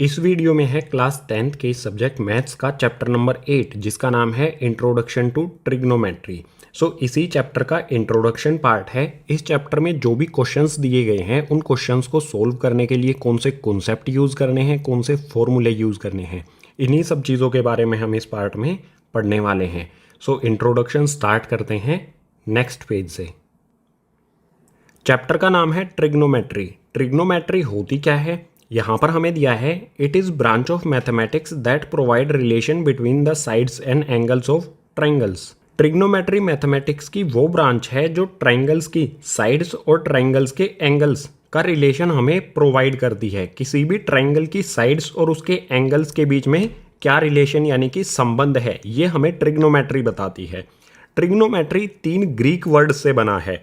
इस वीडियो में है क्लास 10th के सब्जेक्ट मैथ्स का चैप्टर नंबर 8 जिसका नाम है इंट्रोडक्शन टू ट्रिग्नोमेट्री। इसी चैप्टर का इंट्रोडक्शन पार्ट है। इस चैप्टर में जो भी क्वेश्चंस दिए गए हैं उन क्वेश्चंस को सोल्व करने के लिए कौन से कॉन्सेप्ट यूज़ करने हैं, कौन से फॉर्मूले यूज़ करने हैं, इन्हीं सब चीज़ों के बारे में हम इस पार्ट में पढ़ने वाले हैं। इंट्रोडक्शन स्टार्ट करते हैं नेक्स्ट पेज से। चैप्टर का नाम है ट्रिग्नोमेट्री। ट्रिग्नोमेट्री होती क्या है, यहाँ पर हमें दिया है it is branch of mathematics that provide relation between the sides and angles of triangles. Trigonometry mathematics की वो ब्रांच है जो ट्राइंगल्स की साइड्स और ट्राइंगल्स के एंगल्स का रिलेशन हमें प्रोवाइड करती है। किसी भी ट्राइंगल की साइड्स और उसके एंगल्स के बीच में क्या रिलेशन यानी कि संबंध है, ये हमें ट्रिग्नोमेट्री बताती है। ट्रिग्नोमेट्री 3 ग्रीक वर्ड से बना है,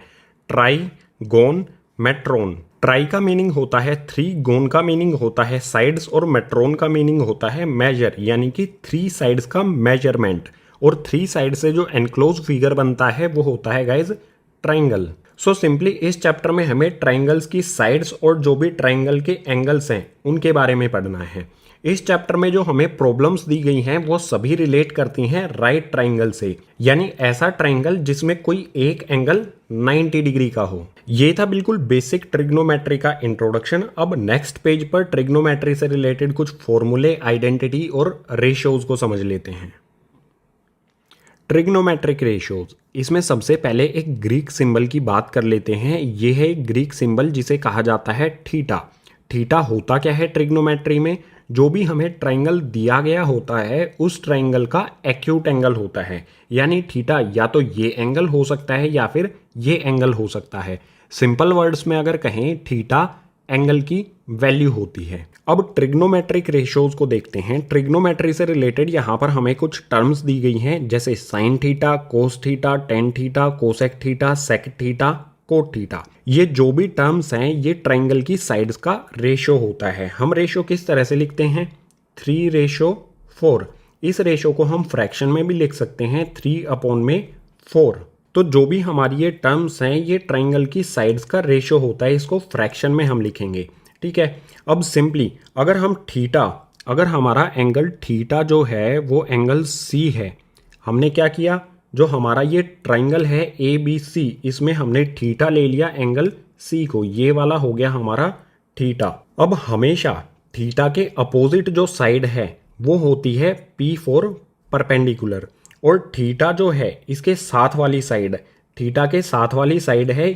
ट्राई, गोन, मेट्रोन। ट्राई का मीनिंग होता है 3, गोन का मीनिंग होता है साइड्स और मेट्रोन का मीनिंग होता है मेजर यानी कि 3 साइड्स का मेजरमेंट। और 3 साइड से जो एनक्लोज फिगर बनता है वो होता है गाइज ट्राइंगल। सिंपली इस चैप्टर में हमें ट्राइंगल्स की साइड्स और जो भी ट्राइंगल के एंगल्स हैं उनके बारे में पढ़ना है। इस चैप्टर में जो हमें प्रॉब्लम्स दी गई हैं वो सभी रिलेट करती हैं राइट ट्राइंगल से, यानी ऐसा ट्राइंगल जिसमें कोई एक एंगल 90 डिग्री का हो। ये था बिल्कुल बेसिक ट्रिग्नोमेट्री का इंट्रोडक्शन। अब नेक्स्ट पेज पर ट्रिग्नोमेट्री से रिलेटेड कुछ फॉर्मूले, आइडेंटिटी और रेशियोज को समझ लेते हैं। ट्रिग्नोमेट्रिक रेशियोज, इसमें सबसे पहले एक ग्रीक सिंबल की बात कर लेते हैं। यह है एक ग्रीक सिंबल जिसे कहा जाता है थीटा। थीटा होता क्या है ट्रिग्नोमेट्री में, जो भी हमें ट्राइंगल दिया गया होता है उस ट्राइंगल का एक्यूट एंगल होता है। यानी थीटा या तो ये एंगल हो सकता है या फिर ये एंगल हो सकता है। सिंपल वर्ड्स में अगर कहें, थीटा एंगल की वैल्यू होती है। अब ट्रिग्नोमेट्रिक रेशियोज को देखते हैं। ट्रिग्नोमेट्री से रिलेटेड यहाँ पर हमें कुछ टर्म्स दी गई हैं, जैसे sine theta, cos theta, tan theta, cosec theta, sec theta, cot theta. ये जो भी टर्म्स हैं ये ट्राइंगल की साइड्स का रेशियो होता है। हम रेशियो किस तरह से लिखते हैं, 3:4। इस रेशियो को हम फ्रैक्शन में भी लिख सकते हैं, 3/4। तो जो भी हमारी ये टर्म्स हैं ये ट्राइंगल की साइड्स का रेशियो होता है, इसको फ्रैक्शन में हम लिखेंगे। ठीक है। अब सिंपली अगर हमारा एंगल थीटा जो है वो एंगल सी है, हमने क्या किया, जो हमारा ये ट्राइंगल है ABC, इसमें हमने थीटा ले लिया एंगल C को, ये वाला हो गया हमारा थीटा। अब हमेशा थीटा के अपोजिट जो साइड है वो होती है P फॉर परपेंडिकुलर, और थीटा जो है इसके साथ वाली साइड, थीटा के साथ वाली साइड है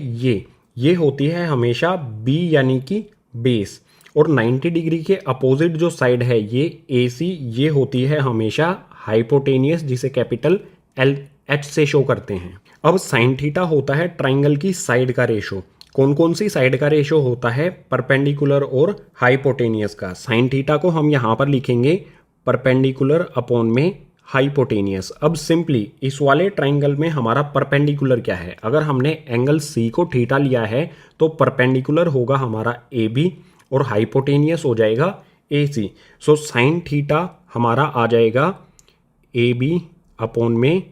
ये होती है हमेशा B यानी कि बेस। और 90 डिग्री के अपोजिट जो साइड है ये AC, ये होती है हमेशा हाइपोटेनियस, जिसे कैपिटल LH से शो करते हैं। अब साइन थीटा होता है ट्राइंगल की साइड का रेशो। कौन कौन सी साइड का रेशो होता है, परपेंडिकुलर और हाइपोटेनियस का। साइन थीटा को हम यहाँ पर लिखेंगे परपेंडिकुलर अपॉन में हाइपोटेनियस। अब सिंपली इस वाले ट्राइंगल में हमारा परपेंडिकुलर क्या है, अगर हमने एंगल C को थीटा लिया है तो परपेंडिकुलर होगा हमारा AB और हाइपोटेनियस हो जाएगा AC। साइन थीटा हमारा आ जाएगा AB अपॉन में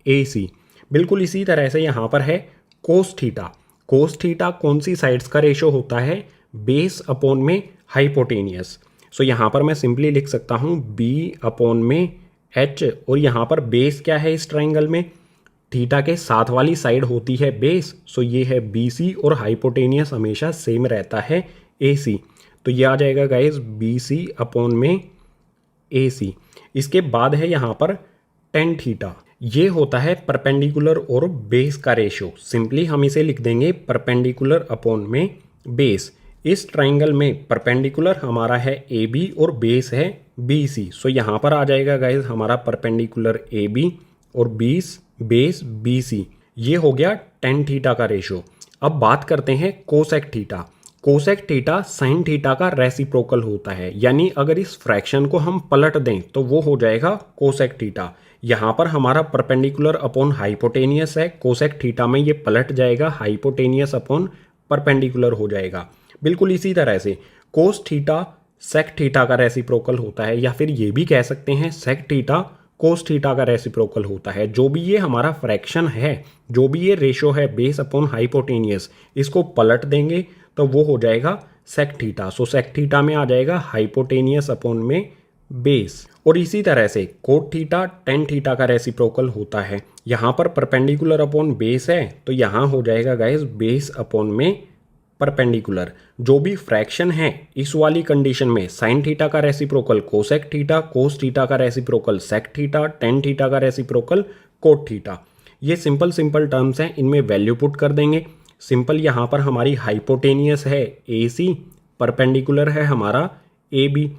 AC। बिल्कुल इसी तरह से यहाँ पर है कोस थीटा। कोस थीटा कौन सी साइड्स का रेशो होता है, बेस अपॉन में हाइपोटेनियस। यहाँ पर मैं सिंपली लिख सकता हूँ B अपॉन में H, और यहाँ पर बेस क्या है इस ट्राइंगल में, थीटा के साथ वाली साइड होती है बेस, ये है BC, और हाइपोटेनियस हमेशा सेम रहता है AC। तो ये आ जाएगा गाइज BC अपॉन में AC। इसके बाद है यहाँ पर टेन थीटा, ये होता है परपेंडिकुलर और बेस का रेशियो। सिंपली हम इसे लिख देंगे परपेंडिकुलर अपॉन में बेस। इस ट्राइंगल में परपेंडिकुलर हमारा है AB और बेस है BC। यहाँ पर आ जाएगा गाइज हमारा परपेंडिकुलर AB और बेस BC। ये हो गया टेन थीटा का रेशियो। अब बात करते हैं cosec theta. Cosec theta sine theta का रेसिप्रोकल होता है, यानी अगर इस फ्रैक्शन को हम पलट दें तो वो हो जाएगा कोसेक थीटा। यहाँ पर हमारा परपेंडिकुलर अपॉन हाइपोटेनियस है, कोसेक थीटा में ये पलट जाएगा, हाइपोटेनियस अपॉन परपेंडिकुलर हो जाएगा। बिल्कुल इसी तरह से कोस थीटा सेक थीटा का रेसिप्रोकल होता है, या फिर ये भी कह सकते हैं सेक थीटा कोस थीटा का रेसिप्रोकल होता है। जो भी ये हमारा फ्रैक्शन है, जो भी ये रेशो है बेस अपॉन हाइपोटेनियस, इसको पलट देंगे तो वो हो जाएगा सेक थीटा। सो सेक थीटा में आ जाएगा हाइपोटेनियस अपॉन में बेस। और इसी तरह से कोट थीटा टेन थीटा का रेसिप्रोकल होता है। यहाँ पर परपेंडिकुलर अपॉन बेस है तो यहाँ हो जाएगा गाइस बेस अपॉन में परपेंडिकुलर। जो भी फ्रैक्शन है इस वाली कंडीशन में साइन थीटा का reciprocal cosec theta, cos theta का reciprocal sec theta, tan theta का रेसिप्रोकल कोट थीटा। ये सिंपल सिंपल टर्म्स हैं, इनमें वैल्यू पुट कर देंगे। सिंपल यहाँ पर हमारी हाइपोटेनियस है ए सी, परपेंडिकुलर है हमारा ए बी,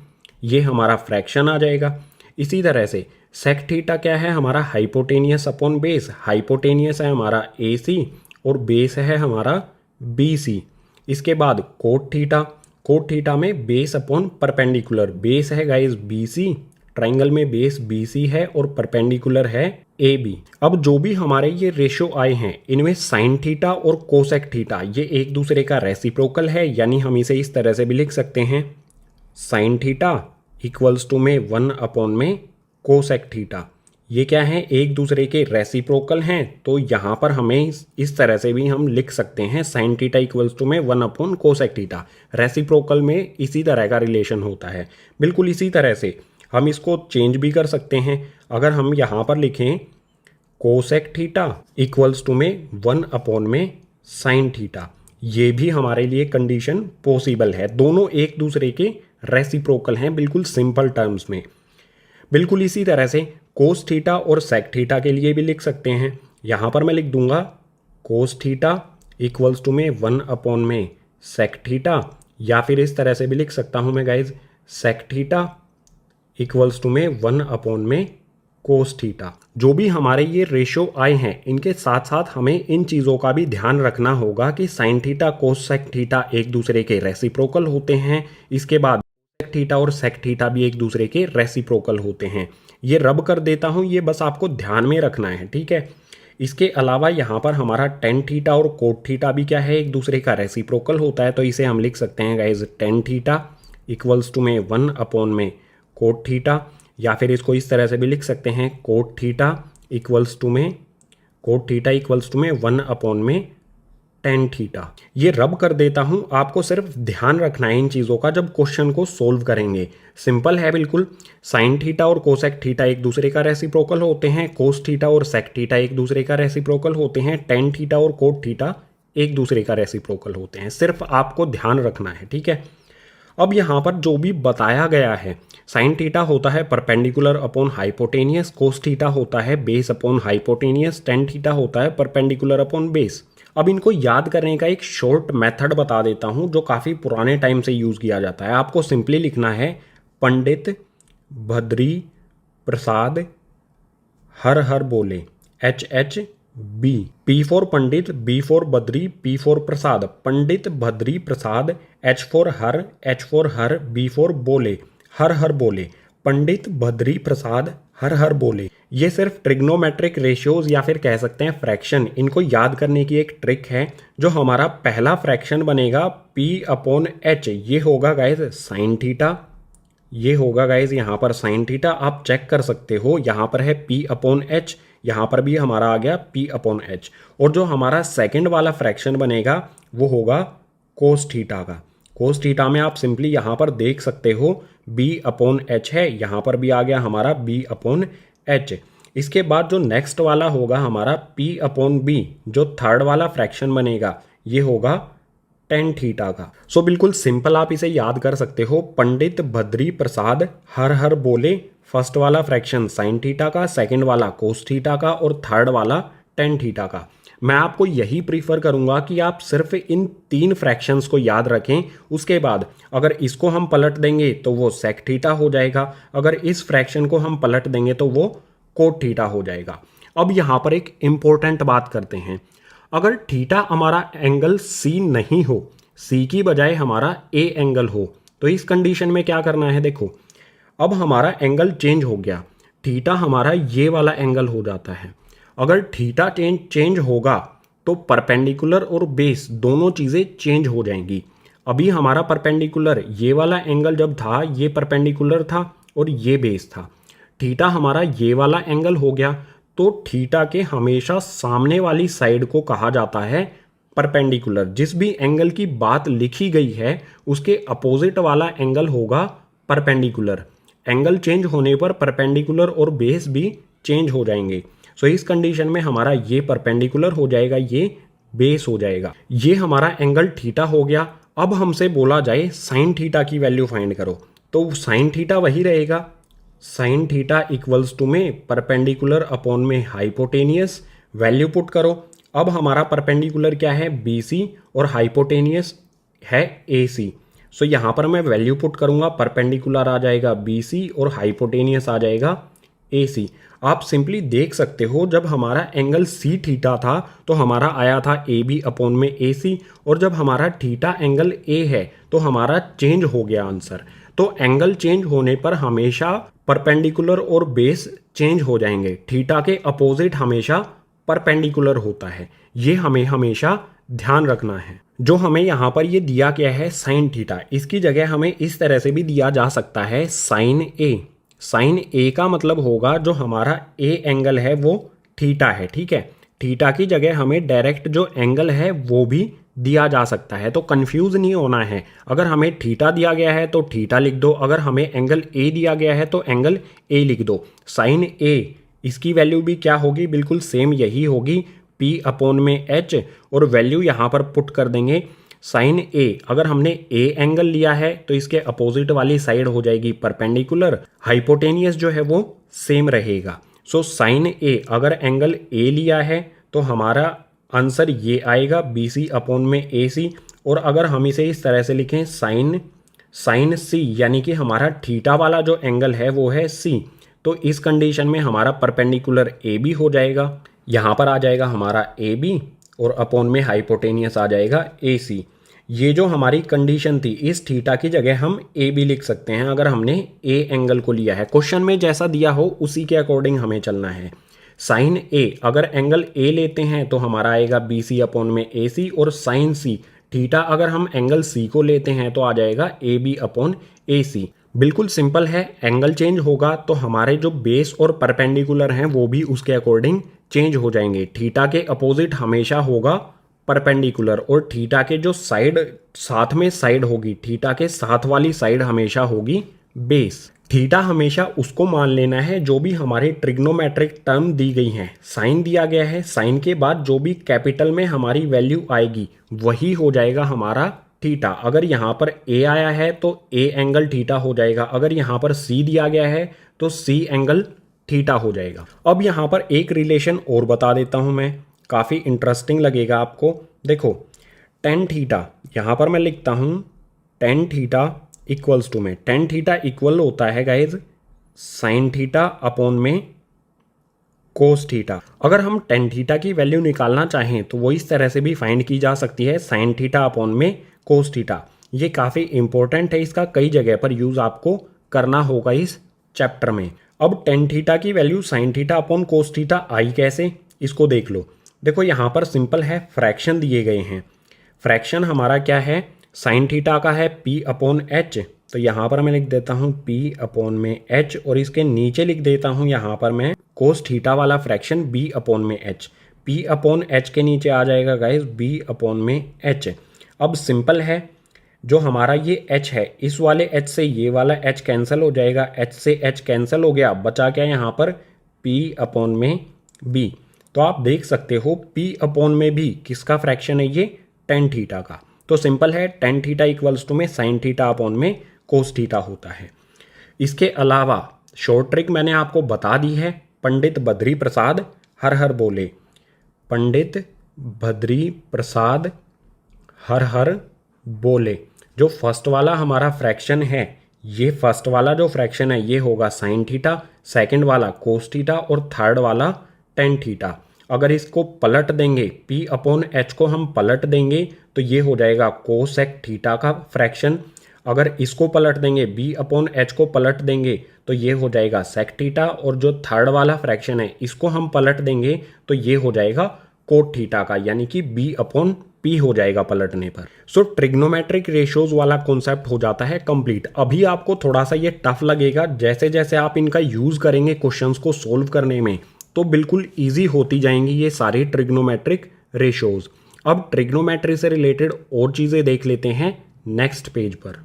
ये हमारा फ्रैक्शन आ जाएगा। इसी तरह से सेक थीटा क्या है हमारा हाइपोटेनियस अपॉन बेस, हाइपोटेनियस है हमारा ए सी और बेस है हमारा बी सी। इसके बाद कोट थीटा, कोट थीटा में बेस अपॉन परपेंडिकुलर, बेस है गाइस बी सी, ट्राइंगल में बेस बी सी है और परपेंडिकुलर है ए बी। अब जो भी हमारे ये रेशो आए हैं इनमें साइन थीटा और कोसेक थीटा ये एक दूसरे का रेसिप्रोकल है, यानी हम इसे इस तरह से भी लिख सकते हैं साइन थीटा इक्वल्स टू में 1 अपॉन में कोसेक थीटा। ये क्या है एक दूसरे के रेसिप्रोकल हैं, तो यहाँ पर हमें इस तरह से भी हम लिख सकते हैं साइन थीटा इक्वल्स टू में 1 अपॉन कोसेक थीटा। रेसिप्रोकल में इसी तरह का रिलेशन होता है। बिल्कुल इसी तरह से हम इसको चेंज भी कर सकते हैं। अगर हम यहाँ पर लिखें कोसेक थीटा इक्वल्स टू में 1 अपॉन में साइन थीटा, ये भी हमारे लिए कंडीशन पॉसिबल है। दोनों एक दूसरे के रेसिप्रोकल हैं बिल्कुल सिंपल टर्म्स में। बिल्कुल इसी तरह से कोस थीटा और सेक थीटा के लिए भी लिख सकते हैं। यहाँ पर मैं लिख दूंगा कोस थीटा इक्वल्स टू में 1 अपॉन में सेक थीटा, या फिर इस तरह से भी लिख सकता हूँ मैं guys sec theta equals to में 1 अपॉन में कोस थीटा। जो भी हमारे ये रेशो आए हैं इनके साथ साथ हमें इन चीज़ों का भी ध्यान रखना होगा कि sine theta cosec theta एक दूसरे के रेसिप्रोकल होते हैं। इसके बाद सेक थीटा और सेक थीटा भी एक दूसरे के रेसिप्रोकल होते हैं। ये रब कर देता हूँ, ये बस आपको ध्यान में रखना है, ठीक है। इसके अलावा यहाँ पर हमारा टेन थीटा और कोट थीटा भी क्या है एक दूसरे का रेसिप्रोकल होता है, तो इसे हम लिख सकते हैं guys tan theta equals to में 1 अपॉन में कोट थीटा, या फिर इसको इस तरह से भी लिख सकते हैं कोट थीटा इक्वल्स टू में 1 अपॉन में टेन थीटा। ये रब कर देता हूं, आपको सिर्फ ध्यान रखना है इन चीज़ों का जब क्वेश्चन को सोल्व करेंगे। सिंपल है बिल्कुल। साइन थीटा और कोसेक थीटा एक दूसरे का रेसिप्रोकल होते हैं, कोस थीटा और सेक थीटा एक दूसरे का रेसिप्रोकल होते हैं, टेन थीटा और कोट थीटा एक दूसरे का रेसिप्रोकल होते हैं। सिर्फ आपको ध्यान रखना है, ठीक है। अब यहाँ पर जो भी बताया गया है, साइन थीटा होता है perpendicular upon hypotenuse, cos theta होता है base upon hypotenuse, tan theta होता है परपेंडिकुलर अपॉन बेस। अब इनको याद करने का एक शॉर्ट मेथड बता देता हूँ जो काफ़ी पुराने टाइम से यूज़ किया जाता है। आपको सिंपली लिखना है पंडित भद्री प्रसाद हर हर बोले, HH B, P for Pandit, B for Badri, P for Prasad, Pandit Bhadri Prasad, H for Har, B for बोले, हर हर बोले, पंडित भद्री प्रसाद हर हर बोले। ये सिर्फ ट्रिग्नोमेट्रिक रेशियोज या फिर कह सकते हैं फ्रैक्शन, इनको याद करने की एक ट्रिक है। जो हमारा पहला फ्रैक्शन बनेगा P अपॉन H, ये होगा गाइज साइन थीटा, ये होगा गाइज यहाँ पर साइन थीटा। आप चेक कर सकते हो, यहाँ पर है P अपॉन H, यहाँ पर भी हमारा आ गया P अपॉन H। और जो हमारा सेकंड वाला फ्रैक्शन बनेगा वो होगा कोस थीटा का। कोस थीटा में आप सिंपली यहाँ पर देख सकते हो B अपॉन H है, यहाँ पर भी आ गया हमारा B अपॉन H। इसके बाद जो नेक्स्ट वाला होगा हमारा P अपॉन B, जो थर्ड वाला फ्रैक्शन बनेगा ये होगा टेन थीटा का। सो बिल्कुल सिंपल आप इसे याद कर सकते हो, पंडित भद्री प्रसाद हर हर बोले, फर्स्ट वाला फ्रैक्शन साइन थीटा का, सेकंड वाला कोस थीटा का और थर्ड वाला टेन थीटा का। मैं आपको यही प्रीफर करूंगा कि आप सिर्फ इन 3 फ्रैक्शंस को याद रखें। उसके बाद अगर इसको हम पलट देंगे तो वो सेक थीटा हो जाएगा, अगर इस फ्रैक्शन को हम पलट देंगे तो वो कोट थीटा हो जाएगा। अब यहाँ पर एक इम्पोर्टेंट बात करते हैं, अगर थीटा हमारा एंगल C नहीं हो, C की बजाय हमारा A एंगल हो, तो इस कंडीशन में क्या करना है। देखो अब हमारा एंगल चेंज हो गया, थीटा हमारा ये वाला एंगल हो जाता है। अगर थीटा चेंज होगा तो परपेंडिकुलर और बेस दोनों चीज़ें चेंज हो जाएंगी। अभी हमारा परपेंडिकुलर ये वाला एंगल जब था ये परपेंडिकुलर था और ये बेस था। थीटा हमारा ये वाला एंगल हो गया, तो थीटा के हमेशा सामने वाली साइड को कहा जाता है परपेंडिकुलर। जिस भी एंगल की बात लिखी गई है उसके अपोजिट वाला एंगल होगा परपेंडिकुलर। एंगल चेंज होने पर परपेंडिकुलर और बेस भी चेंज हो जाएंगे। सो इस कंडीशन में हमारा ये परपेंडिकुलर हो जाएगा, ये बेस हो जाएगा। ये हमारा एंगल थीटा हो गया। अब हमसे बोला जाए साइन थीटा की वैल्यू फाइंड करो, तो साइन थीटा वही रहेगा, साइन थीटा इक्वल्स टू में परपेंडिकुलर अपॉन में हाइपोटेनियस। वैल्यू पुट करो। अब हमारा परपेंडिकुलर क्या है, BC, और हाइपोटेनियस है AC। सो यहाँ पर मैं वैल्यू पुट करूँगा, परपेंडिकुलर आ जाएगा BC और हाइपोटेनियस आ जाएगा AC। आप सिंपली देख सकते हो, जब हमारा एंगल C थीटा था तो हमारा आया था AB अपॉन में AC, और जब हमारा थीटा एंगल A है तो हमारा चेंज हो गया आंसर। तो एंगल चेंज होने पर हमेशा परपेंडिकुलर और बेस चेंज हो जाएंगे। थीटा के अपोजिट हमेशा परपेंडिकुलर होता है, ये हमें हमेशा ध्यान रखना है। जो हमें यहाँ पर ये दिया गया है साइन थीटा, इसकी जगह हमें इस तरह से भी दिया जा सकता है साइन A। साइन A का मतलब होगा जो हमारा A एंगल है वो थीटा है, ठीक है। थीटा की जगह हमें डायरेक्ट जो एंगल है वो भी दिया जा सकता है, तो कंफ्यूज नहीं होना है। अगर हमें थीटा दिया गया है तो थीटा लिख दो, अगर हमें एंगल A दिया गया है तो एंगल A लिख दो। साइन A, इसकी वैल्यू भी क्या होगी, बिल्कुल सेम यही होगी, P अपॉन में H, और वैल्यू यहाँ पर पुट कर देंगे। साइन A, अगर हमने A एंगल लिया है तो इसके अपोजिट वाली साइड हो जाएगी परपेंडिकुलर, हाइपोटेनियस जो है वो सेम रहेगा। सो साइन A, अगर एंगल A लिया है तो हमारा आंसर ये आएगा BC अपॉन में AC। और अगर हम इसे इस तरह से लिखें साइन C, यानी कि हमारा थीटा वाला जो एंगल है वो है C, तो इस कंडीशन में हमारा परपेंडिकुलर AB हो जाएगा। यहाँ पर आ जाएगा हमारा AB और अपॉन में हाइपोटेनियस आ जाएगा AC। ये जो हमारी कंडीशन थी, इस थीटा की जगह हम AB लिख सकते हैं अगर हमने A एंगल को लिया है। क्वेश्चन में जैसा दिया हो उसी के अकॉर्डिंग हमें चलना है। साइन A, अगर एंगल A लेते हैं तो हमारा आएगा BC अपॉन में AC, और साइन C थीटा अगर हम एंगल C को लेते हैं तो आ जाएगा AB अपॉन AC। बिल्कुल सिंपल है, एंगल चेंज होगा तो हमारे जो बेस और परपेंडिकुलर हैं वो भी उसके अकॉर्डिंग चेंज हो जाएंगे। थीटा के अपोजिट हमेशा होगा परपेंडिकुलर, और थीटा के जो साइड साथ में साइड होगी, थीटा के साथ वाली साइड हमेशा होगी बेस। थीटा हमेशा उसको मान लेना है जो भी हमारे ट्रिग्नोमेट्रिक टर्म दी गई हैं। साइन दिया गया है, साइन के बाद जो भी कैपिटल में हमारी वैल्यू आएगी वही हो जाएगा हमारा थीटा। अगर यहाँ पर A आया है तो A एंगल थीटा हो जाएगा, अगर यहाँ पर C दिया गया है तो C एंगल थीटा हो जाएगा। अब यहाँ पर एक रिलेशन और बता देता हूँ मैं, काफ़ी इंटरेस्टिंग लगेगा आपको। देखो टेन थीटा, यहाँ पर मैं लिखता हूँ टेन थीटा इक्वल्स टू में, टेन थीटा इक्वल होता है गाइज साइन थीटा अपॉन में कोस थीटा। अगर हम टेन थीटा की वैल्यू निकालना चाहें तो वो इस तरह से भी फाइंड की जा सकती है, साइन थीटा अपॉन में कोस थीटा। ये काफ़ी इंपॉर्टेंट है, इसका कई जगह पर यूज़ आपको करना होगा इस चैप्टर में। अब टेन थीटा की value sine theta upon cos theta आई कैसे, इसको देख लो। देखो यहाँ पर सिंपल है, फ्रैक्शन दिए गए हैं। फ्रैक्शन हमारा क्या है, साइन थीटा का है P अपॉन H, तो यहाँ पर मैं लिख देता हूँ P अपॉन में H, और इसके नीचे लिख देता हूँ यहाँ पर मैं कोस थीटा वाला फ्रैक्शन B अपॉन में H। P अपॉन H के नीचे आ जाएगा गाइज B अपॉन में H। अब सिंपल है, जो हमारा ये H है, इस वाले H से ये वाला H कैंसिल हो जाएगा, H से H कैंसिल हो गया, बचा क्या यहाँ पर P अपॉन में B। तो आप देख सकते हो P अपॉन में B किसका फ्रैक्शन है, ये टेन थीटा का। तो सिंपल है, टेन थीटा इक्वल्स टू में साइन थीटा अपॉन में कोस थीटा होता है। इसके अलावा शॉर्ट ट्रिक मैंने आपको बता दी है, पंडित बद्री प्रसाद हर हर बोले, पंडित बद्री प्रसाद हर हर बोले। जो फर्स्ट वाला हमारा फ्रैक्शन है, ये फर्स्ट वाला जो फ्रैक्शन है ये होगा साइन थीटा, सेकंड वाला कोस थीटा, और थर्ड वाला टेन थीटा। अगर इसको पलट देंगे, P अपॉन H को हम पलट देंगे तो ये हो जाएगा कोसेक थीटा का फ्रैक्शन। अगर इसको पलट देंगे, B अपॉन H को पलट देंगे तो ये हो जाएगा सेक थीटा, और जो थर्ड वाला फ्रैक्शन है इसको हम पलट देंगे तो ये हो जाएगा कोट थीटा का, यानी कि B अपॉन पी हो जाएगा पलटने पर। सो ट्रिग्नोमेट्रिक रेशियोज वाला कॉन्सेप्ट हो जाता है कंप्लीट। अभी आपको थोड़ा सा ये टफ लगेगा, जैसे जैसे आप इनका यूज करेंगे क्वेश्चंस को सोल्व करने में तो बिल्कुल ईजी होती जाएंगी ये सारी ट्रिग्नोमेट्रिक रेशियोज। अब ट्रिग्नोमेट्री से रिलेटेड और चीजें देख लेते हैं नेक्स्ट पेज पर।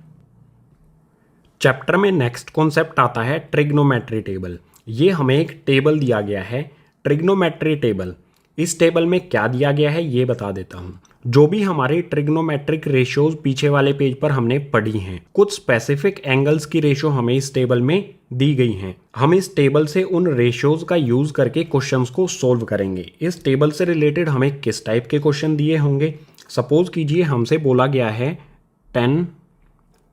चैप्टर में नेक्स्ट कॉन्सेप्ट आता है ट्रिग्नोमेट्री टेबल। ये हमें एक टेबल दिया गया है, ट्रिग्नोमेट्री टेबल। इस टेबल में क्या दिया गया है ये बता देता हूँ। जो भी हमारी ट्रिग्नोमेट्रिक रेशियोज पीछे वाले पेज पर हमने पढ़ी हैं, कुछ स्पेसिफिक एंगल्स की रेशियो हमें इस टेबल में दी गई हैं। हम इस टेबल से उन रेशियोज का यूज करके क्वेश्चंस को सोल्व करेंगे। इस टेबल से रिलेटेड हमें किस टाइप के क्वेश्चन दिए होंगे। सपोज कीजिए हमसे बोला गया है 10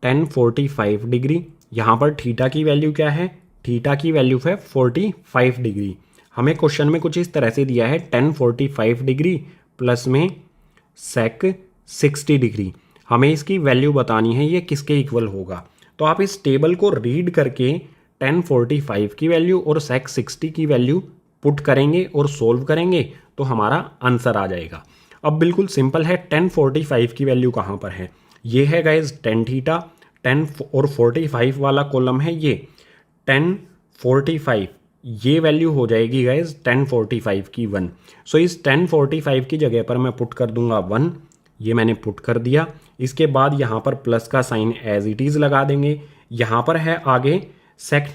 45 डिग्री। यहाँ पर थीटा की वैल्यू क्या है, थीटा की वैल्यू है 45 डिग्री। हमें क्वेश्चन में कुछ इस तरह से दिया है 10 45 डिग्री प्लस में सेक 60 डिग्री। हमें इसकी वैल्यू बतानी है ये किसके इक्वल होगा। तो आप इस टेबल को रीड करके 10 45 की वैल्यू और सेक 60 की वैल्यू पुट करेंगे और सोल्व करेंगे तो हमारा आंसर आ जाएगा। अब बिल्कुल सिंपल है, 10 45 की वैल्यू कहाँ पर है, ये है गाइज टेन थीटा। 10 और 45 वाला कॉलम है ये 10 45, ये वैल्यू हो जाएगी गाइज 10 45 की 1। सो इस 10 45 की जगह पर मैं पुट कर दूंगा 1, ये मैंने पुट कर दिया। इसके बाद यहाँ पर प्लस का साइन एज इट इज़ लगा देंगे। यहाँ पर है आगे सेक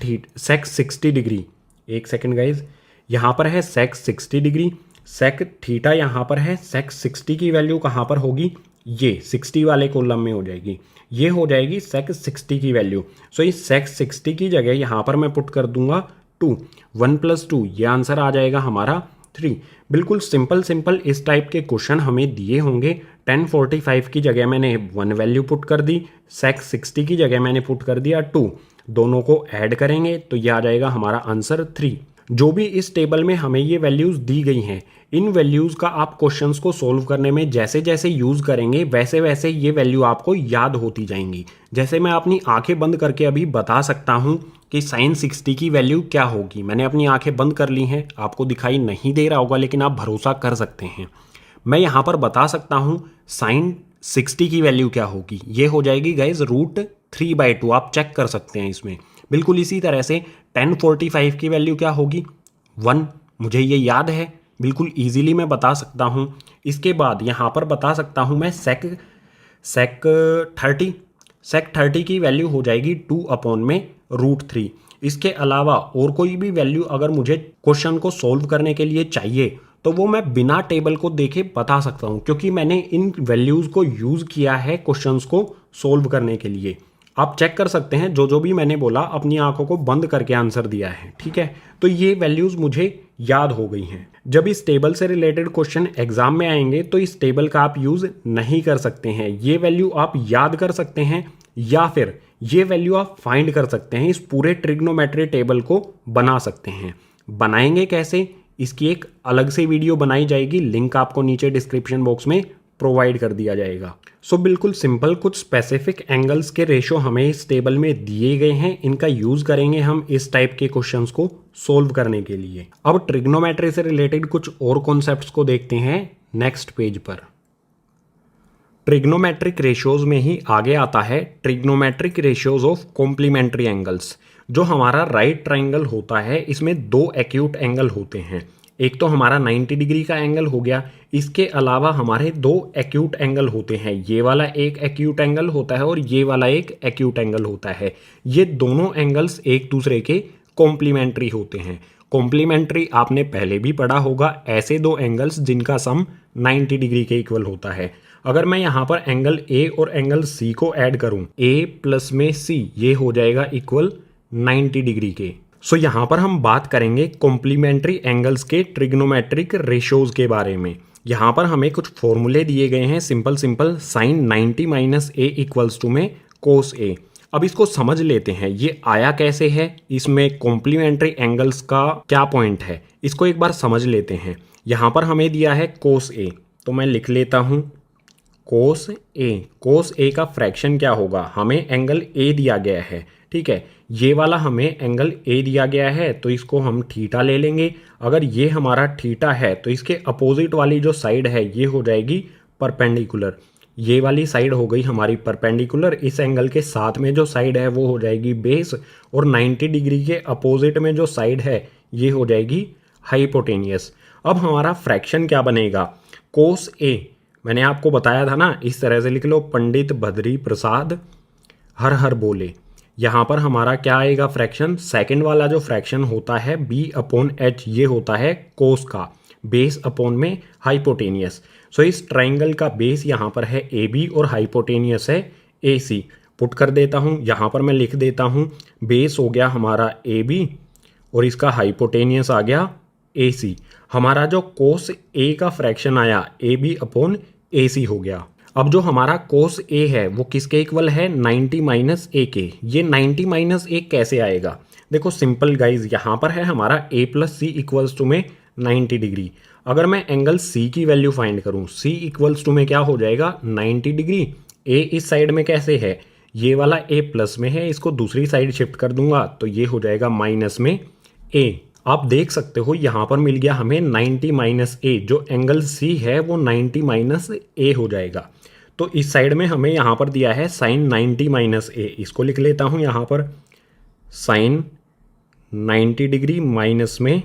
60 डिग्री। एक सेकेंड गाइज, यहाँ पर है सेक 60 डिग्री, सेक थीटा यहाँ पर है। सेक 60 की वैल्यू कहाँ पर होगी, ये 60 वाले कॉलम में हो जाएगी, ये हो जाएगी सेक 60 की वैल्यू। सो इस सेक 60 की जगह यहाँ पर मैं पुट कर दूंगा 2, 1 + 2, ये आंसर आ जाएगा हमारा 3। बिल्कुल सिंपल इस टाइप के क्वेश्चन हमें दिए होंगे। 10 45 की जगह मैंने 1 वैल्यू पुट कर दी, सेक 60 की जगह मैंने पुट कर दिया 2, दोनों को ऐड करेंगे तो ये आ जाएगा हमारा आंसर 3। जो भी इस टेबल में हमें ये वैल्यूज़ दी गई हैं, इन वैल्यूज़ का आप क्वेश्चंस को सोल्व करने में जैसे जैसे यूज़ करेंगे वैसे वैसे ये वैल्यू आपको याद होती जाएंगी। जैसे मैं अपनी आंखें बंद करके अभी बता सकता हूँ कि साइन 60 की वैल्यू क्या होगी। मैंने अपनी आंखें बंद कर ली हैं, आपको दिखाई नहीं दे रहा होगा लेकिन आप भरोसा कर सकते हैं। मैं यहाँ पर बता सकता हूँ साइन 60 की वैल्यू क्या होगी, ये हो जाएगी गाइज √3/2। आप चेक कर सकते हैं इसमें। बिल्कुल इसी तरह से 10 45 की वैल्यू क्या होगी, 1, मुझे ये याद है, बिल्कुल इजीली मैं बता सकता हूँ। इसके बाद यहाँ पर बता सकता हूँ मैं सेक 30 की वैल्यू हो जाएगी 2/√3। इसके अलावा और कोई भी वैल्यू अगर मुझे क्वेश्चन को सोल्व करने के लिए चाहिए तो वो मैं बिना टेबल को देखे बता सकता हूँ, क्योंकि मैंने इन वैल्यूज़ को यूज़ किया है क्वेश्चंस को सोल्व करने के लिए। आप चेक कर सकते हैं, जो भी मैंने बोला अपनी आंखों को बंद करके आंसर दिया है, ठीक है। तो ये वैल्यूज़ मुझे याद हो गई हैं। जब इस टेबल से रिलेटेड क्वेश्चन एग्जाम में आएंगे तो इस टेबल का आप यूज़ नहीं कर सकते हैं। ये वैल्यू आप याद कर सकते हैं या फिर ये वैल्यू आप फाइंड कर सकते हैं। इस पूरे ट्रिग्नोमेट्री टेबल को बना सकते हैं। बनाएंगे कैसे, इसकी एक अलग से वीडियो बनाई जाएगी, लिंक आपको नीचे डिस्क्रिप्शन बॉक्स में प्रोवाइड कर दिया जाएगा। सो बिल्कुल सिंपल कुछ स्पेसिफिक एंगल्स के रेशो हमें इस टेबल में दिए गए हैं, इनका यूज़ करेंगे हम इस टाइप के क्वेश्चंस को सोल्व करने के लिए। अब ट्रिग्नोमेट्री से रिलेटेड कुछ और कॉन्सेप्ट्स को देखते हैं नेक्स्ट पेज पर। ट्रिग्नोमेट्रिक रेशियोज में ही आगे आता है trigonometric ratios of complementary angles. जो हमारा राइट ट्राइंगल होता है इसमें 2 एक्यूट एंगल होते हैं। एक तो हमारा 90 डिग्री का एंगल हो गया, इसके अलावा हमारे 2 एक्यूट एंगल होते हैं। ये वाला एक एक्यूट एंगल होता है और ये वाला एक एक्यूट एंगल होता है। ये दोनों एंगल्स एक दूसरे के कॉम्प्लीमेंट्री होते हैं। कॉम्प्लीमेंट्री आपने पहले भी पढ़ा होगा, ऐसे 2 एंगल्स जिनका सम 90 डिग्री के इक्वल होता है। अगर मैं यहाँ पर एंगल ए और एंगल सी को ऐड करूँ, ए प्लस में सी, ये हो जाएगा इक्वल 90 डिग्री के। सो यहाँ पर हम बात करेंगे कॉम्प्लीमेंट्री एंगल्स के ट्रिग्नोमेट्रिक रेशियोज के बारे में। यहाँ पर हमें कुछ फॉर्मूले दिए गए हैं, simple sine 90 minus A equals to में कोस ए। अब इसको समझ लेते हैं, ये आया कैसे है, इसमें कॉम्प्लीमेंट्री एंगल्स का क्या पॉइंट है, इसको एक बार समझ लेते हैं। यहाँ पर हमें दिया है कोस ए, तो मैं लिख लेता हूँ कोस ए का फ्रैक्शन क्या होगा, हमें एंगल ए दिया गया है, ठीक है। ये वाला हमें एंगल ए दिया गया है तो इसको हम थीटा ले लेंगे। अगर ये हमारा थीटा है तो इसके अपोजिट वाली जो साइड है ये हो जाएगी परपेंडिकुलर। ये वाली साइड हो गई हमारी परपेंडिकुलर, इस एंगल के साथ में जो साइड है वो हो जाएगी बेस, और 90 डिग्री के अपोजिट में जो साइड है ये हो जाएगी हाइपोटेनियस। अब हमारा फ्रैक्शन क्या बनेगा, कोस ए, मैंने आपको बताया था ना, इस तरह से लिख लो, पंडित बद्री प्रसाद हर हर बोले। यहाँ पर हमारा क्या आएगा फ्रैक्शन, सेकंड वाला जो फ्रैक्शन होता है बी अपॉन एच, ये होता है कोस का, बेस अपॉन में हाइपोटेनियस। सो इस ट्राइंगल का बेस यहाँ पर है ए बी और हाइपोटेनियस है ए सी। पुट कर देता हूँ, यहाँ पर मैं लिख देता हूँ, बेस हो गया हमारा ए बी और इसका हाइपोटेनियस आ गया ए सी। हमारा जो कोस ए का फ्रैक्शन आया ए बी अपॉन ए सी हो गया। अब जो हमारा कोस ए है वो किसके इक्वल है, 90 माइनस ए के। ये 90 माइनस ए कैसे आएगा, देखो सिंपल गाइज, यहाँ पर है हमारा ए प्लस सी इक्वल्स टू में 90 डिग्री। अगर मैं एंगल सी की वैल्यू फाइंड करूँ, सी इक्वल्स टू में क्या हो जाएगा 90 डिग्री। ए इस साइड में कैसे है, ये वाला ए प्लस में है, इसको दूसरी साइड शिफ्ट कर दूंगा तो ये हो जाएगा माइनस में ए। आप देख सकते हो यहाँ पर मिल गया हमें 90 माइनस ए, जो एंगल सी है वो 90 माइनस ए हो जाएगा। तो इस साइड में हमें यहाँ पर दिया है साइन 90 माइनस ए, इसको लिख लेता हूँ यहाँ पर साइन 90 डिग्री माइनस में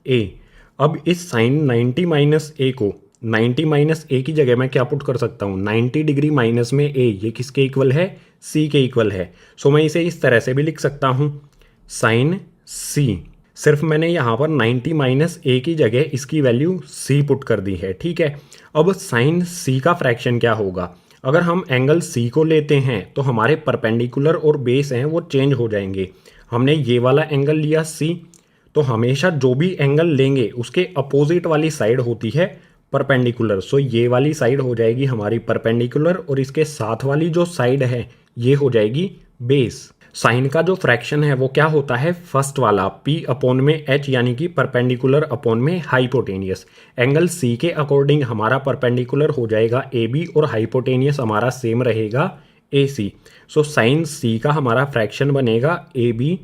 ए। अब इस साइन 90 माइनस ए को 90 माइनस ए की जगह मैं क्या पुट कर सकता हूँ, 90 डिग्री माइनस में ए, ये किसके इक्वल है, सी के इक्वल है। सो मैं इसे इस तरह से भी लिख सकता हूँ साइन सी। सिर्फ मैंने यहाँ पर 90 माइनस ए की जगह इसकी वैल्यू सी पुट कर दी है, ठीक है। अब साइन सी का फ्रैक्शन क्या होगा, अगर हम एंगल सी को लेते हैं तो हमारे परपेंडिकुलर और बेस हैं वो चेंज हो जाएंगे। हमने ये वाला एंगल लिया सी, तो हमेशा जो भी एंगल लेंगे उसके अपोजिट वाली साइड होती है परपेंडिकुलर। सो ये वाली साइड हो जाएगी हमारी परपेंडिकुलर और इसके साथ वाली जो साइड है ये हो जाएगी बेस। साइन का जो फ्रैक्शन है वो क्या होता है, फर्स्ट वाला पी अपॉन में एच, यानी कि परपेंडिकुलर अपॉन में हाइपोटेनियस। एंगल सी के अकॉर्डिंग हमारा परपेंडिकुलर हो जाएगा ए बी और हाइपोटेनियस हमारा सेम रहेगा ए सी। सो साइन सी का हमारा फ्रैक्शन बनेगा ए बी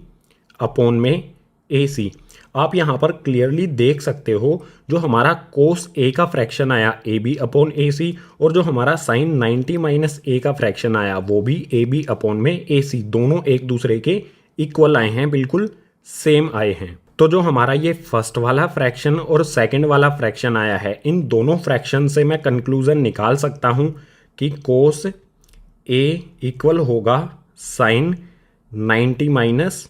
अपॉन में ए सी। आप यहाँ पर क्लियरली देख सकते हो जो हमारा कोस ए का फ्रैक्शन आया ए बी अपॉन ए सी, और जो हमारा साइन 90 माइनस ए का फ्रैक्शन आया वो भी ए बी अपॉन में ए सी, दोनों एक दूसरे के इक्वल आए हैं, बिल्कुल सेम आए हैं। तो जो हमारा ये फर्स्ट वाला फ्रैक्शन और सेकंड वाला फ्रैक्शन आया है, इन दोनों फ्रैक्शन से मैं कंक्लूजन निकाल सकता हूँ कि कोस ए इक्वल होगा साइन 90 माइनस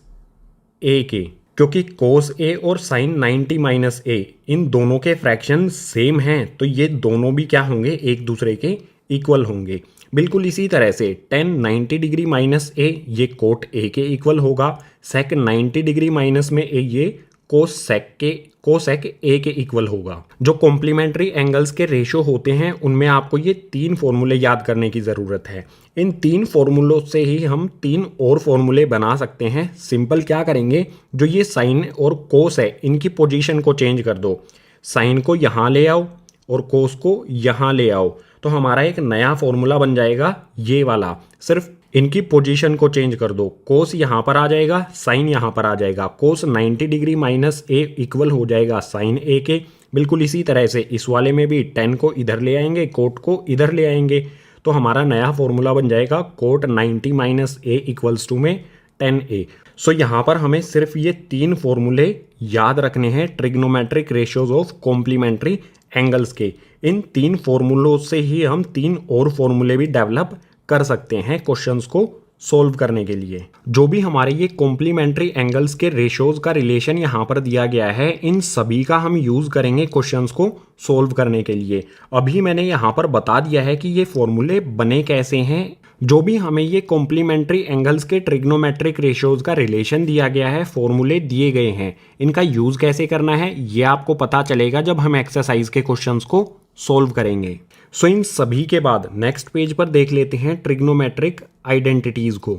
ए के, क्योंकि कोस ए और साइन 90 माइनस ए इन दोनों के फ्रैक्शन सेम हैं, तो ये दोनों भी क्या होंगे, एक दूसरे के इक्वल होंगे। बिल्कुल इसी तरह से टेन 90 डिग्री माइनस ए ये कोट ए के इक्वल होगा, सेक 90 डिग्री माइनस में ए ये कोसेक ए के इक्वल होगा। जो कॉम्प्लीमेंट्री एंगल्स के रेशो होते हैं उनमें आपको ये 3 फॉर्मूले याद करने की ज़रूरत है। इन 3 फॉर्मूलों से ही हम 3 और फॉर्मूले बना सकते हैं। सिंपल क्या करेंगे, जो ये साइन और कोस है इनकी पोजीशन को चेंज कर दो, साइन को यहाँ ले आओ और कोस को यहाँ ले आओ, तो हमारा एक नया फॉर्मूला बन जाएगा ये वाला। सिर्फ इनकी पोजीशन को चेंज कर दो, कोस यहाँ पर आ जाएगा, साइन यहाँ पर आ जाएगा। कोस 90 डिग्री माइनस ए इक्वल हो जाएगा साइन ए के। बिल्कुल इसी तरह से इस वाले में भी 10 को इधर ले आएंगे, कोट को इधर ले आएंगे, तो हमारा नया फॉर्मूला बन जाएगा cot 90 minus A equals to में 10a। सो यहाँ पर हमें सिर्फ ये 3 फॉर्मूले याद रखने हैं trigonometric ratios of complementary angles के। इन 3 फॉर्मूलों से ही हम 3 और फॉर्मूले भी डेवलप कर सकते हैं क्वेश्चंस को सोल्व करने के लिए। जो भी हमारे ये कॉम्प्लीमेंट्री एंगल्स के रेशियोज का रिलेशन यहाँ पर दिया गया है, इन सभी का हम यूज करेंगे क्वेश्चंस को सोल्व करने के लिए। अभी मैंने यहाँ पर बता दिया है कि ये फॉर्मूले बने कैसे हैं। जो भी हमें ये कॉम्प्लीमेंट्री एंगल्स के ट्रिग्नोमेट्रिक रेशियोज का रिलेशन दिया गया है, फॉर्मूले दिए गए हैं, इनका यूज कैसे करना है ये आपको पता चलेगा जब हम एक्सरसाइज के क्वेश्चंस को सोल्व करेंगे। सो इन सभी के बाद नेक्स्ट पेज पर देख लेते हैं ट्रिग्नोमेट्रिक आइडेंटिटीज को।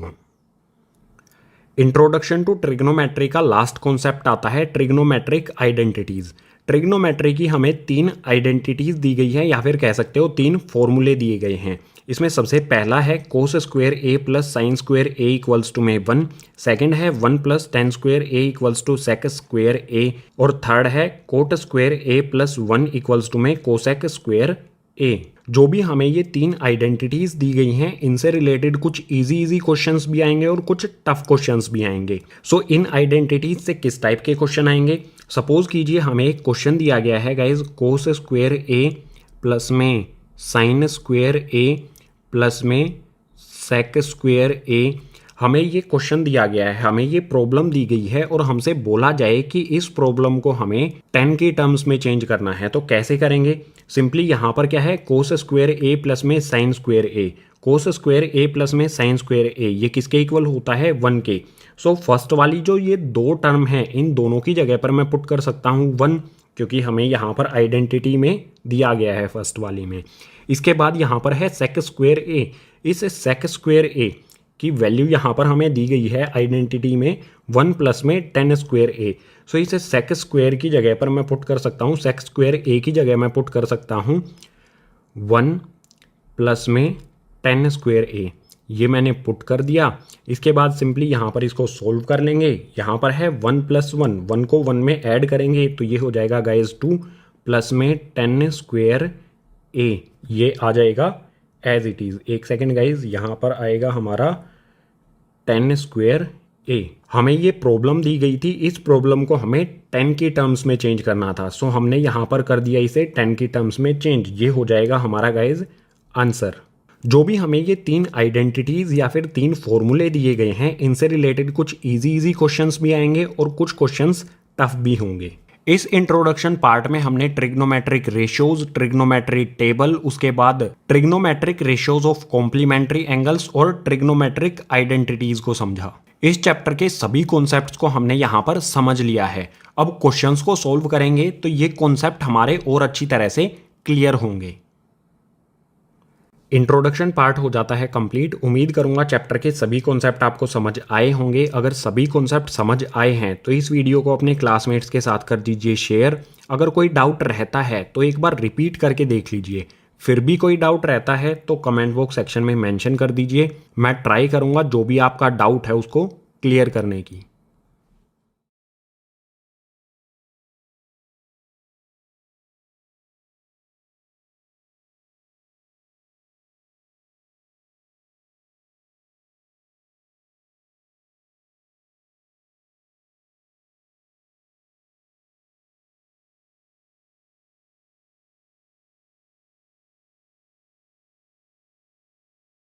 इंट्रोडक्शन टू ट्रिग्नोमेट्री का लास्ट कॉन्सेप्ट आता है ट्रिग्नोमेट्रिक आइडेंटिटीज। ट्रिग्नोमेट्री की हमें 3 आइडेंटिटीज दी गई है, या फिर कह सकते हो 3 फॉर्मूले दिए गए हैं। इसमें सबसे पहला है cos square A plus sine square A equals to में 1। सेकेंड है 1 plus tan square A equals to sec square A. और थर्ड है cot square A plus 1 equals to में कोसेक स्क्वायर ए। जो भी हमें ये 3 आइडेंटिटीज दी गई हैं इनसे रिलेटेड कुछ इजी क्वेश्चंस भी आएंगे और कुछ टफ क्वेश्चंस भी आएंगे। सो इन आइडेंटिटीज से किस टाइप के क्वेश्चन आएंगे? सपोज कीजिए हमें एक क्वेश्चन दिया गया है guys, cos square A plus में साइन स्क्वायर ए प्लस में सेक स्क्वायर ए। हमें ये क्वेश्चन दिया गया है, हमें ये प्रॉब्लम दी गई है और हमसे बोला जाए कि इस प्रॉब्लम को हमें 10 के टर्म्स में चेंज करना है। तो कैसे करेंगे? सिंपली यहाँ पर क्या है, कोस स्क्वायर ए प्लस में sign square A. Cos square A plus में साइन स्क्वायर ए ये किसके इक्वल होता है? 1 के। सो फर्स्ट वाली जो ये 2 टर्म है इन दोनों की जगह पर मैं पुट कर सकता हूँ 1, क्योंकि हमें यहाँ पर आइडेंटिटी में दिया गया है फर्स्ट वाली में। इसके बाद यहाँ पर है सेक स्क्वायर ए। इस सेक स्क्वायर ए की वैल्यू यहाँ पर हमें दी गई है आइडेंटिटी में 1 प्लस में 10 स्क्वायर ए। सो इसे सेक स्क्वायर की जगह पर मैं पुट कर सकता हूँ, सेक स्क्वायर ए की जगह मैं पुट कर सकता हूँ 1 प्लस में 10 स्क्वायर ए। ये मैंने पुट कर दिया। इसके बाद सिंपली यहाँ पर इसको सोल्व कर लेंगे। यहाँ पर है 1 प्लस 1, 1 को 1 में ऐड करेंगे तो ये हो जाएगा गाइज 2 प्लस में 10 स्क्वायर ए। ये आ जाएगा एज इट इज़। एक सेकेंड गाइज, यहाँ पर आएगा हमारा 10 स्क्वायर ए। हमें ये प्रॉब्लम दी गई थी, इस प्रॉब्लम को हमें 10 की टर्म्स में चेंज करना था। सो हमने यहाँ पर कर दिया इसे 10 की टर्म्स में चेंज। ये हो जाएगा हमारा गाइज आंसर। जो भी हमें ये 3 आइडेंटिटीज़ या फिर 3 फॉर्मूले दिए गए हैं इनसे रिलेटेड कुछ इजी क्वेश्चंस भी आएंगे और कुछ क्वेश्चंस टफ भी होंगे। इस इंट्रोडक्शन पार्ट में हमने ट्रिग्नोमेट्रिक रेशियोज, ट्रिग्नोमेट्रिक टेबल, उसके बाद trigonometric ratios of complementary angles और ट्रिग्नोमेट्रिक आइडेंटिटीज को समझा। इस चैप्टर के सभी कॉन्सेप्ट्स को हमने यहाँ पर समझ लिया है। अब क्वेश्चंस को सॉल्व करेंगे तो ये कॉन्सेप्ट हमारे और अच्छी तरह से क्लियर होंगे। इंट्रोडक्शन पार्ट हो जाता है कंप्लीट। उम्मीद करूंगा चैप्टर के सभी कॉन्सेप्ट आपको समझ आए होंगे। अगर सभी कॉन्सेप्ट समझ आए हैं तो इस वीडियो को अपने क्लासमेट्स के साथ कर दीजिए शेयर। अगर कोई डाउट रहता है तो एक बार रिपीट करके देख लीजिए। फिर भी कोई डाउट रहता है तो कमेंट बॉक्स सेक्शन में मेंशन कर दीजिए। मैं ट्राई करूंगा जो भी आपका डाउट है उसको क्लियर करने की।